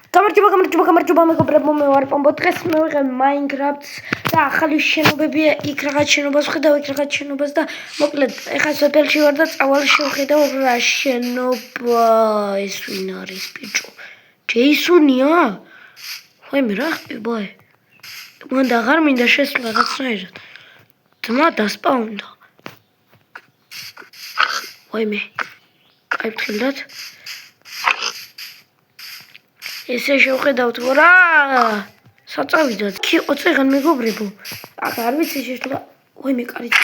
გამარჯობა მეგობრებო, მე ვარ პომბო. დღეს მე ვიღებ Minecraft-ს და ახალი შენობებია. იქ რაღაც შენობას ვხედავ, იქ რაღაც შენობას და მოკლედ ეხლა სოფელში ვარ და წავალ შევხედავ რა შენობა. ეს ვინ არის ბიჭო? ჯეისონია? ვაიმე რა ხდება? მან და აღარ მინდა შესვლა რაღაცნაირად. ძმა დასპაუნდა. ვაიმე. აი ვთქილდათ. ესე შევხედავთ რა საწავიდოთ კი ოцеღან მეგობრებო აქ არ ვიცი შეშლა ვაიმე კარიც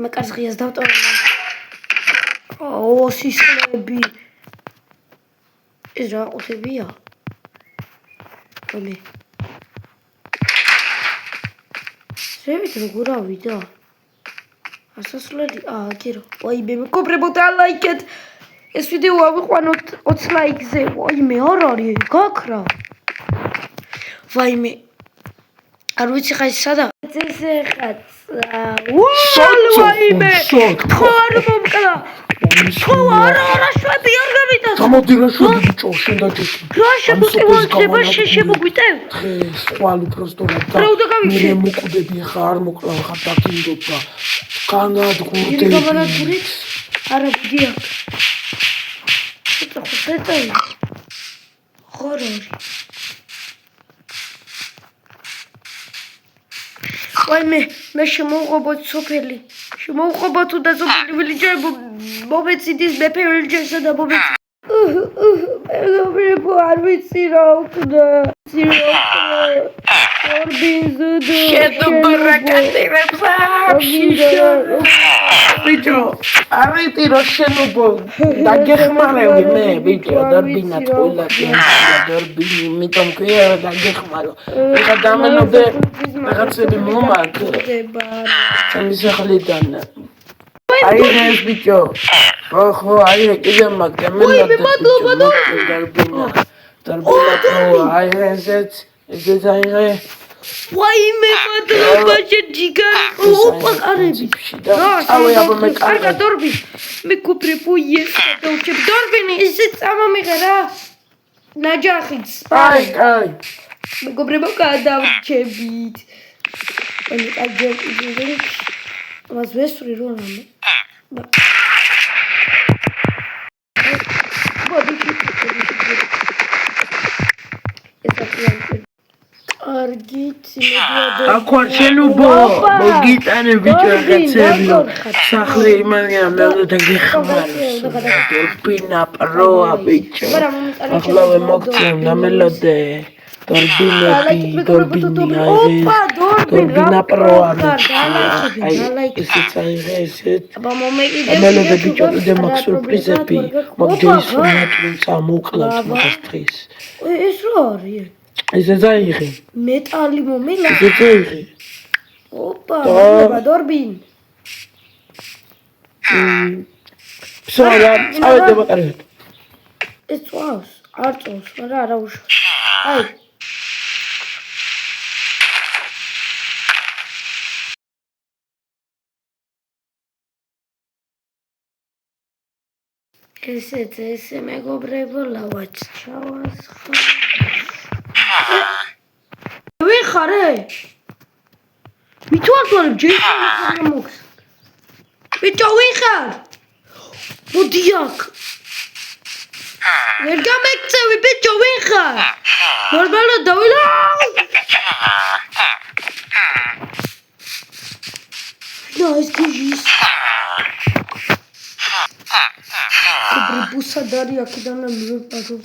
მე კარს ღიას დავტოვე ო სისხლები ეს რა ყუთებია ვაიმე შევით როგორ ავიდა ასასვლელი აგერო ვაიმე მეგობრებო და ლაიქეთ ეს ვიდეო ავიყვანოთ 20 ლაიქზე. ვაიმე, არ არის, გაქრა. ვაიმე. არ ვიცი ხა ის სადა. ესე ხაც. ვაიმე. ხო არ მომკლა. ხო არა შვები არ გავიდა. გამოდი რა შვები ბიჭო, შენ დაჭეში. რა შემოწევება შეშებოგვიტევ? დღეს ხვალ უბრალოდ და მე მოკვდები ხა არ მოკლავ ხა დაგინდობა. განადგურდები. განადგურეთ? არა გდია. ხოთაი ხორორი ვაიმე მე შემოვღობოთ სოფელი შემოვღობოთ და სოფელი ვილიჯებო მომეციდის მეფე ვილიჯესა და მომეცი მეგობრებო არ ვიცი რა უკნა ბიჭო არიტი რა შენობა დაგეხმარები მე ბიჭო დარბინად ყველა დარბინი იმიტომ ქვია დაგეხმარო ეხა დამელოდე რაღაცები მომაკ ჩემი სახლიდან აი ეს ბიჭო ხო აი კიდე მაგ დამელოდე დარბინა აი ეს აი ვაიმე მადლობა შეჯიგარი ოპა კარები ავე აბა მე კარგა დორბი მე კუპრებო იესა უჩებ დორბინი ისე წამამიღე რა ნაჯახიც აი მეგობრებო გადავრჩებით აი აჯერ მას ვესური რო რამე არგით იმედია აქ არ შენობა მოგიტანე ბიჭო რაღაცებიო სახლი იმანია მე უნდა დაგეხმარო დორბინა პროა ბიჭო ახლა მოგწევ ნამელოდე დორბინი დორბინა პროა აი ესეც აი ესეც აბა მომეკიდე მელოდე ბიჭო კიდე მაგ სურპრიზები მაგ ჯეისონია თუმცა მოკლავს მაგას დღეს ეს რა არის ესე დაიღე მეტალი მომელა ესე დაიღე ოპა დორბინ სოლა წავედი ბაკარეთ ეს წავს არ წავს მაგრამ არა უშავს აი ესე მეგობრებო ლავაც ჩავასხა ვიხარე მithვალ ჯეისონი მოხს ბიჭო ვიხარ მოდი აქ ვერ გამექცევი ბიჭო ვიხარ ნორმალურად დავილა და ეს გიჟის ბრიბუსა დარი აქედან მივეპარო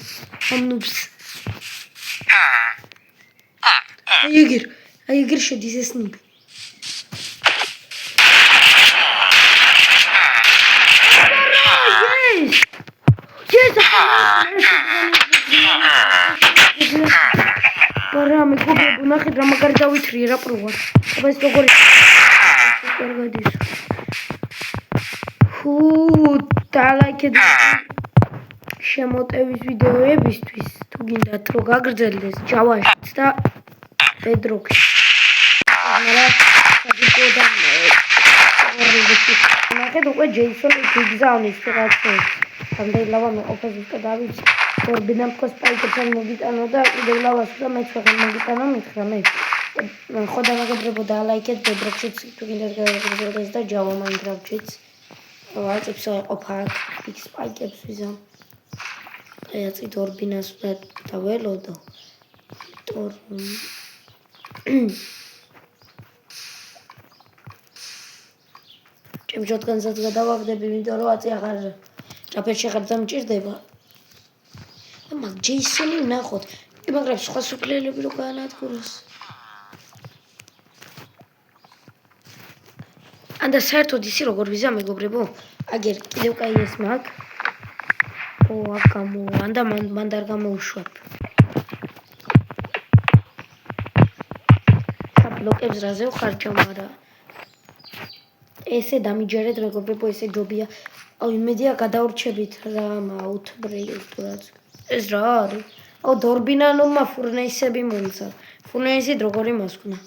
ამნობს აი ეგერ შედის ეს ნიბი არა მეგობრებო ნახეთ რა მაგარი დავითრიე რა პროვა აბა ეს როგორი კარგადის ჰუ დალაიქეთ შემოტევის ვიდეოებისთვის თუ გინდათ რომ გაგრძელდეს ჯავაშიც და ბედროქში მაგრამ საკუთოდა ნახეთ უკვე ჯეისონი გიგზავნის რაღაცა ამდენლავა მეყოფა ზუსტად დავიცი ორბინა მქოს პაიკებთან მოგიტანო და კიდევ ლავას და მეც ვეღარ მოგიტანო მითხრა მე ხო დამაგებრებო და ლაიქეთ ბედროქშიც თუ კიდევ გადაგებდეს და ჯავა მაინკრაფტშიც ვაწებს ყოფა იქ პაიკებს ვიზამ ეცით ორბინას დაველოდო თორ ჩემ შოტგანსაც გადავაგდები იმიტომ რომ აწი აღარ ჭაფეთში აღარ დამჭირდება მაგ ჯეისონი ვნახოთ მაგრამ სხვა სუფლელები რო გაანადგუროს ანდა საერთოდ ისი როგორ ვიზა მეგობრებო აგერ კიდევ კაი ეს მაგ ო აქ გამო ანდა მან არ გამოუშვებ ბლოკებს რაზე ვხარჯავ მაგრამ ესე დამიჯერეთ მეგობრებო ესე ჯობია აუ იმედია გადაურჩებით რა აუთბრეიერ თუ რაც ეს რა არის აუ დორბინანომა ფურნეისები მომცა ფურნეისით როგორი მოსკვნა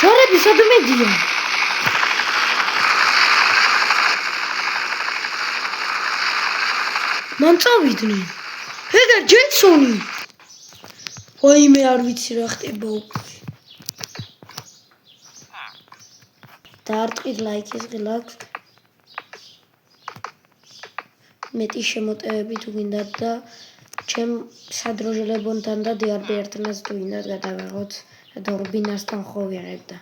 ჯარები სადმე დია მან წავიდნენ ეგარ ჯეისონი ვაიმე არ ვიცი რა ხდება უკვე დაარტყით ლაიქის ღილაკს მეტი შემოტევები თუ გინდათ და ჩემ სადროჟელებონთან და დიარბერტნას თუ გინდათ გადავიღოთ და ორბინასთან ხო ვიღებ და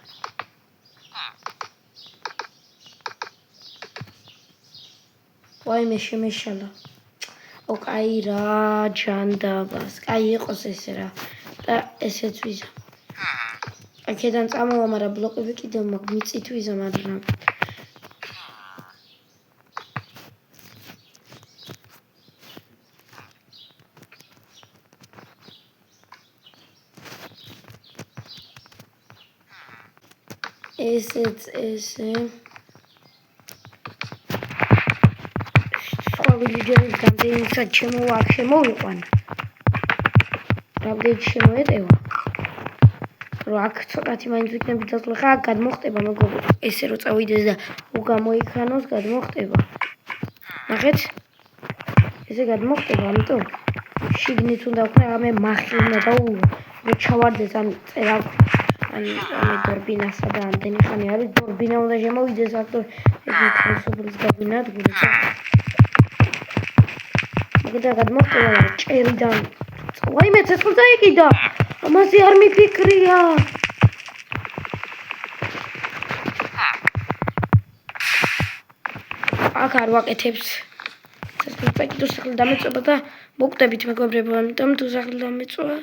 ვაიმე შემეშალა ო კაი რა ჯანდაბას კაი იყოს ესე რა და ესეც ვიზა აქედან წამოვა მაგრამ ბლოკები კიდევ მაგ მიწით ვიზა მაგრამ ესეც ესე ვილიჯერებს რამდენიცად შემოვა აქ შემოვიყვანა რამდენიც შემოეტევა რომ აქ ცოტათი მაინც ვიქნები დასვლა ხა გადმოხტება მეგობრებო ესე რომ წავიდეს და უგამოიქანოს გადმოხტება ნახეთ ესე გადმოხტება ამიტომ შიგნით უნდა ვქნა რამე მახი უნდა დაულო რომ ჩავარდეს ამ წერა ან დორბინასა და ამდენი ხანი არის დორბინა უნდა შემოვიდეს აქ და ეგ ხელსოფლის გაბინადგურა და გადმოხტება ჭერიდან ვაიმე ცეცხლ დაიკიდა ამაზე არ მიფიქრია აქ არ ვაკეთებს ცეცხლ დაიკიდა სახლ დამეწოვა და მოკვდებით მეგობრებო ამიტომ თუ სახლ დამეწოვა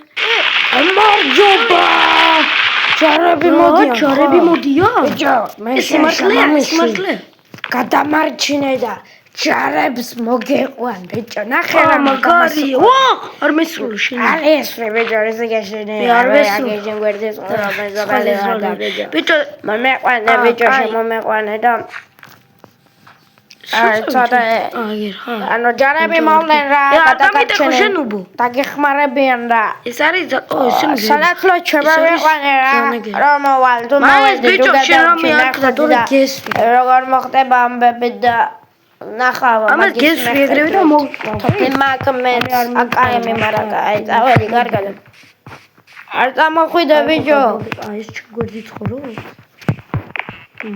გამარჯობა ჯარები მოდია ბიჭო მე სიმართლე გადამარჩინე და ჯარებს მოგეყვან ბიჭო ნახე რა მაგარი ვა არ მესრულ შენ არ ესრე ბიჭო ესე გაშენე არ აგეჟენ გვერდეს ყველა მეზობელი ვარ ბიჭო მომეყვანე ბიჭო შემომეყვანე და ცოტა ანუ ჯარები მოვდნენ რა გადაგაჩენე დაგეხმარებიან რა ეს არის სანაცვლო შემოვეყვანე რა რომ მოვალ თუ მოვედი როგორ მოხდება ამბები და ნახავ ამას გეს ვიეგრები და მოვთოფი მაგმეთ აკაემი მარაკა აი წავედი კარგად არ წამოხვიდე ბიჭო აი ეს ჩგვერდი ცხორო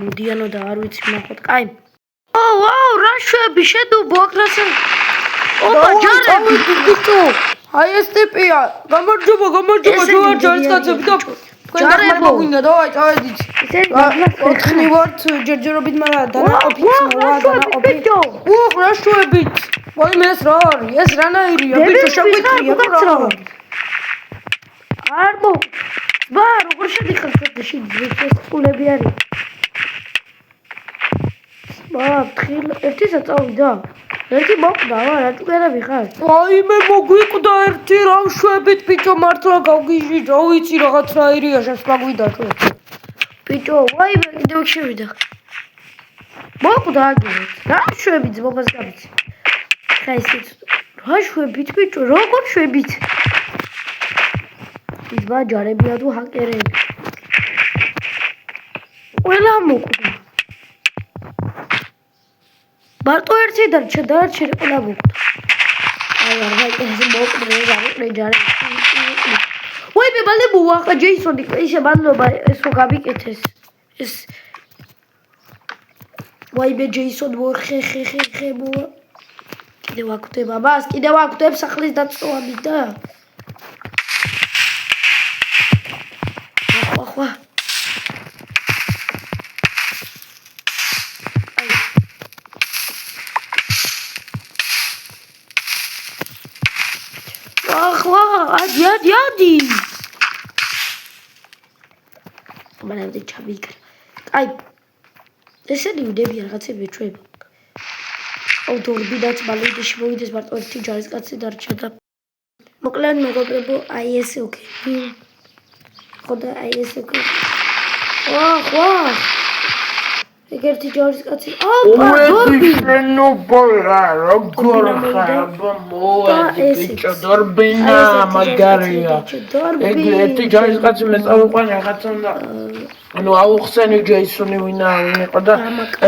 მოდიანო და არ ვიცი ნახოთ კაი ვაუ რა შვები შედუბო აკრასა ოპა ჯარები ბიჭო აი ეს ტიპია გამარჯობა ჯარისკაცები და ჯარებო გვინდა და აი წავედით ოთხნი ვართ ჯერჯერობით მაგრამ დანაყოფიც დანაყოფი უხ რა შვებით ვაიმე ეს რა არის ეს რანაირია ბიჭო შეგვიტრია რა არ მო ბა როგორ შედიხარ ცოტაში ეს ყულები არის ბა თხილ ერთისა წავიდა ერთი მოკვდა რა ჭუერები ხარ ვაიმე მოგვიკვდა ერთი რა შვებით ბიჭო მართლა გავგიჟი რა ვიცი რაღაც რაირია შესმაგვიდა ჩვენ ბიჭო ვაიმე კიდევ შევიდა მოკვდა აგერეთ რა შვებით ზბობას გავიცი ხა ისიც რა შვებით ბიჭო როგორ შვებით ის ბა ჯარებია თუ ჰაკერები ყველა მოკვდა მარტო ერთი დარჩა და არჩერი ყველა მოკვდა. აი არა ეს მოკვდა რა ჯარი. ვაიმე მალე მოახა ჯეისონი ისე მადლობა ესო გავიკეთეს. ეს ვაიმე ჯეისონ ხე მოა. კიდევ აკვდება მას, კიდევ აკვდებს სახლის დაწოვანი და ახლა ადი მანამდე ჩავიკრა აი ესენი უდები რაღაცები ჩვევა ავტორბიდაც მალიდეში მოვიდეს მარტო ერთი ჯარისკაცი დარჩა და მოკლედ მეგობრებო აი ესე ოკეი ხოდა აი ესე ოკეი ხო ეგერთი ჯარისკაცი ოპა დორბი შენობა რა როგორ ხარბა მოადი ბიჭო დორბინა მაგარია ეგ ერთი ჯარისკაცი მეწავიყვანი რაღაცა და ანუ აუხსენი ჯეისონი ვინა იყო და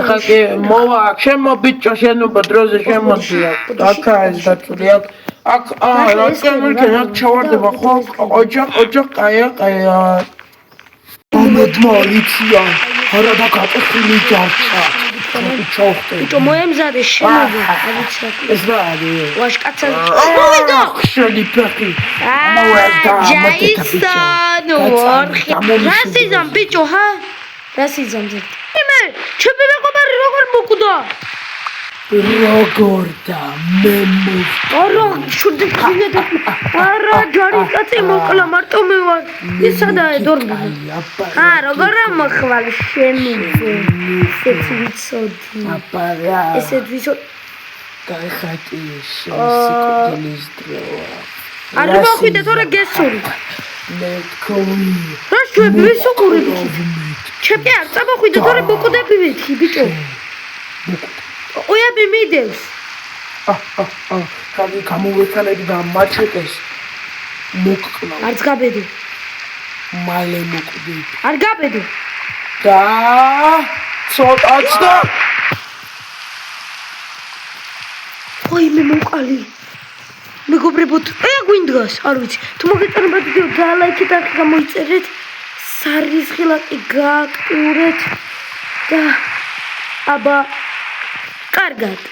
ეხლა კი მოვა ჩემო ბიჭო შენობა დროზე შემოდია აკა ეს დაწული აქ რა წარმოიდგენ აქ ჩავარდება ხო ოჯახ ყაია მოდმალიცია არა და გატეხილი ჯარშა ბიჭო მოემზადე შენობა აიცა ეს რა არის ვაშკაცა მოვიდა შენი ფეხი ჯაისონ ვორხი რასიზამ ბიჭო ჰა რასიზამ ზე მე ჩემი მეგობარი როგორ მოკვდა როგორ და მე არა შუდი ხიედა არა ჯარისკაცი მოკლა მარტო მე ვარ ისადაა დორბი როგორ მოხვალ შენი ესეც ვიცოდი აპარა ესეც ვიცოდი გაიხატი შენს დროა არა მოხვიდე თორე გესური მე თქონი რა შვები ვისუქური ჩემი არ წამოხვიდე თორე მოკვდები ვიქი ბიჭო ოები მიდევს კაგი გამოვეცალები და მაჩეტეს მოკლა არც გაბედო მალე მოკვდი არ გაბედო და ცოტაც და ой მე მოყალი მეგობრებო აი გვინდგას არ ვიცი თუ მოგეწონებათ ვიდეო და ლაიქი და გამოიწერეთ სარისხილაკი გააქტიურეთ და აბა კარგად